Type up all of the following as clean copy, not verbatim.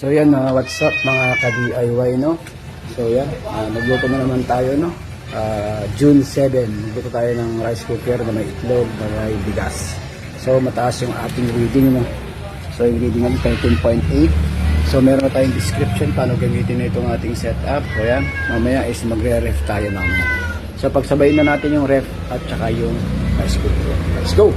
So yan, what's up mga ka-DIY, no? So yan, nagluto na naman tayo, no? June 7, nagluto tayo ng rice cooker na may itlog, na may bigas. So mataas yung ating reading, no? So yung reading natin 13.8. So meron na tayong description paano gamitin na itong ating setup. So yan, mamaya is magre-ref tayo namin. So pagsabayin na natin yung ref at saka yung rice cooker. Let's go!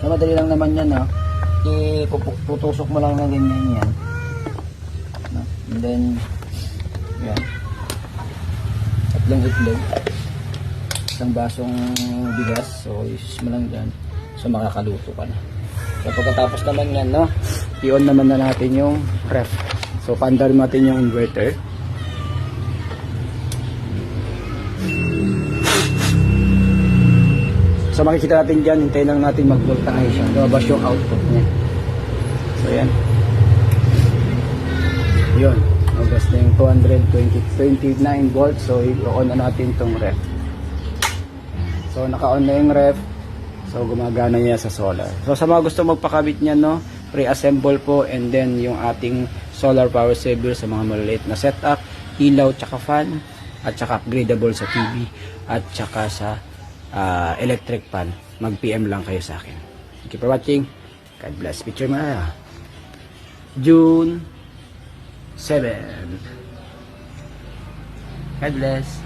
So, madali lang naman yan, no? Iputusok mo lang na ganyan yan, no? And then yan, tatlong itlog, isang basong bigas. So isus mo lang dyan, so makakaluto ka na. So pagkatapos naman yan, no, i-on naman na natin yung ref. So paandar natin yung inverter. So makikita natin dyan, hintayin lang natin mag-voltage siya, lumabas yung output niya. So yan, yun, lumabas na yung 229 volts. So i-on na natin itong ref. So naka-on na yung ref. So gumagana niya sa solar. So sa mga gusto magpakabit niya, no, pre-assemble po, and then yung ating solar power saver sa mga maliliit na setup, ilaw tsaka fan, at tsaka upgradable sa TV, at tsaka sa electric pan, mag-PM lang kayo sa akin. Thank you for watching. God bless. Picture mo na. June 7. God bless.